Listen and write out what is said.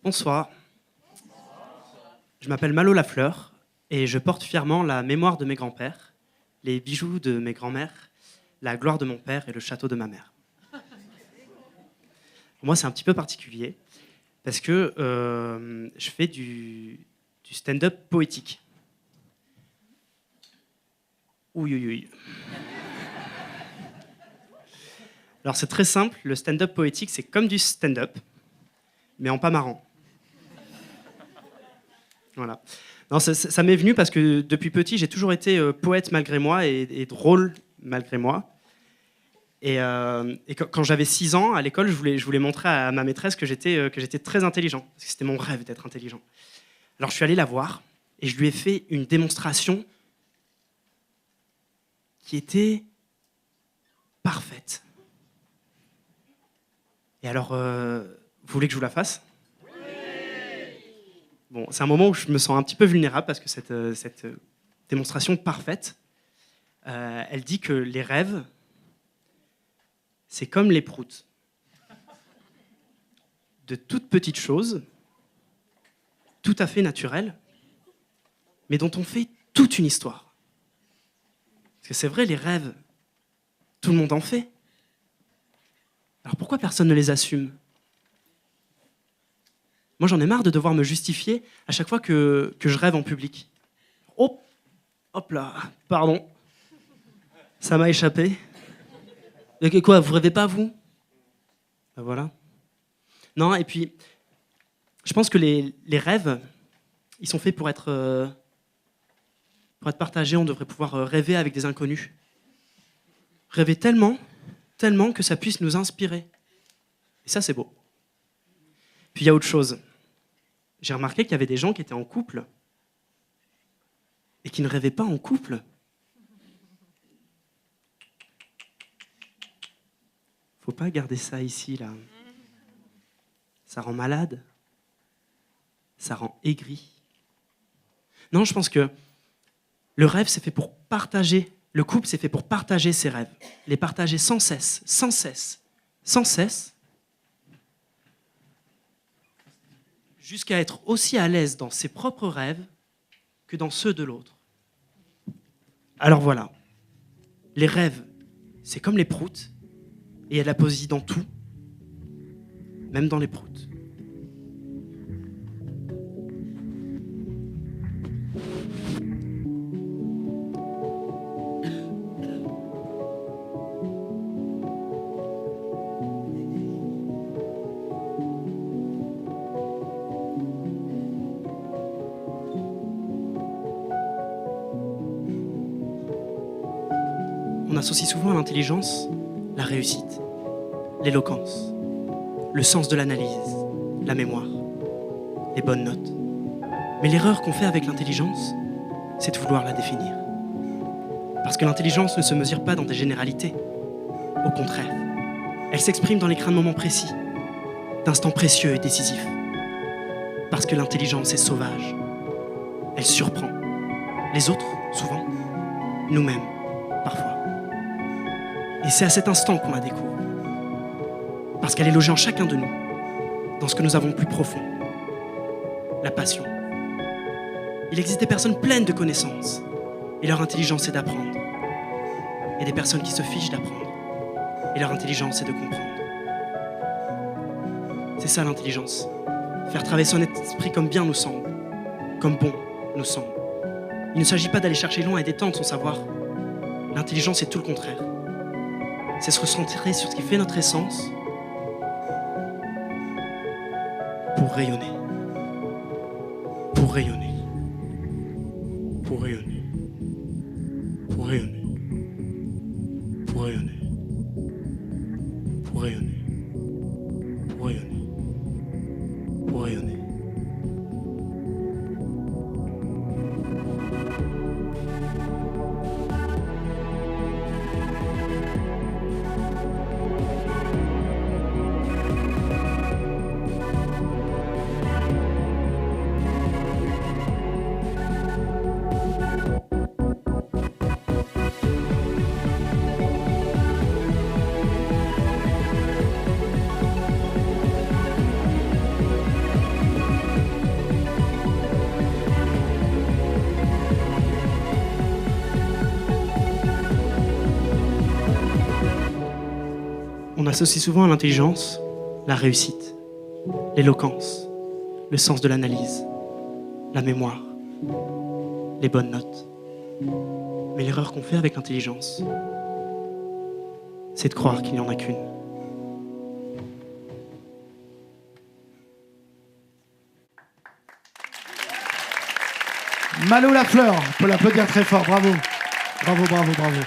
Bonsoir. Je m'appelle Malo Lafleur et je porte fièrement la mémoire de mes grands-pères, les bijoux de mes grands-mères, la gloire de mon père et le château de ma mère. Pour moi, c'est un petit peu particulier parce que je fais du stand-up poétique. Ouïe, ouïe, ouïe. Alors c'est très simple, le stand-up poétique, c'est comme du stand-up, mais en pas marrant. Voilà. Non, ça m'est venu parce que depuis petit, j'ai toujours été poète malgré moi et drôle malgré moi. Et quand j'avais 6 ans, à l'école, je voulais montrer à ma maîtresse que j'étais très intelligent, parce que c'était mon rêve d'être intelligent. Alors je suis allé la voir et je lui ai fait une démonstration qui était parfaite. Et alors, vous voulez que je vous la fasse ? Bon, c'est un moment où je me sens un petit peu vulnérable parce que cette démonstration parfaite, elle dit que les rêves, c'est comme les proutes. De toutes petites choses, tout à fait naturelles, mais dont on fait toute une histoire. Parce que c'est vrai, les rêves, tout le monde en fait. Alors pourquoi personne ne les assume ? Moi, j'en ai marre de devoir me justifier à chaque fois que je rêve en public. Oh, hop là, pardon. Ça m'a échappé. Et quoi, vous rêvez pas, vous ? Ben voilà. Non, et puis, je pense que les rêves, ils sont faits pour être partagés. On devrait pouvoir rêver avec des inconnus. Rêver tellement que ça puisse nous inspirer. Et ça, c'est beau. Puis il y a autre chose. J'ai remarqué qu'il y avait des gens qui étaient en couple et qui ne rêvaient pas en couple. Faut pas garder ça ici, là. Ça rend malade. Ça rend aigri. Non, je pense que le rêve, c'est fait pour partager. Le couple, c'est fait pour partager ses rêves. Les partager sans cesse, sans cesse, sans cesse. Jusqu'à être aussi à l'aise dans ses propres rêves que dans ceux de l'autre. Alors voilà, les rêves, c'est comme les proutes, et il y a de la poésie dans tout, même dans les proutes. On associe souvent à l'intelligence la réussite, l'éloquence, le sens de l'analyse, la mémoire, les bonnes notes. Mais l'erreur qu'on fait avec l'intelligence, c'est de vouloir la définir. Parce que l'intelligence ne se mesure pas dans des généralités. Au contraire, elle s'exprime dans les grains de moments précis, d'instants précieux et décisifs. Parce que l'intelligence est sauvage. Elle surprend. Les autres, souvent, nous-mêmes, parfois. Et c'est à cet instant qu'on la découvre. Parce qu'elle est logée en chacun de nous, dans ce que nous avons de plus profond, la passion. Il existe des personnes pleines de connaissances, et leur intelligence est d'apprendre. Et des personnes qui se fichent d'apprendre, et leur intelligence est de comprendre. C'est ça l'intelligence, faire travailler son esprit comme bien nous semble, comme bon nous semble. Il ne s'agit pas d'aller chercher loin et d'étendre son savoir. L'intelligence est tout le contraire. C'est se recentrer sur ce qui fait notre essence pour rayonner. Pour rayonner. Pour rayonner. Pour rayonner. Pour rayonner. Pour rayonner. Pour rayonner. Pour rayonner. On associe souvent à l'intelligence la réussite, l'éloquence, le sens de l'analyse, la mémoire, les bonnes notes. Mais l'erreur qu'on fait avec l'intelligence, c'est de croire qu'il n'y en a qu'une. Malo Lafleur, on peut l'applaudir très fort, bravo. Bravo, bravo, bravo.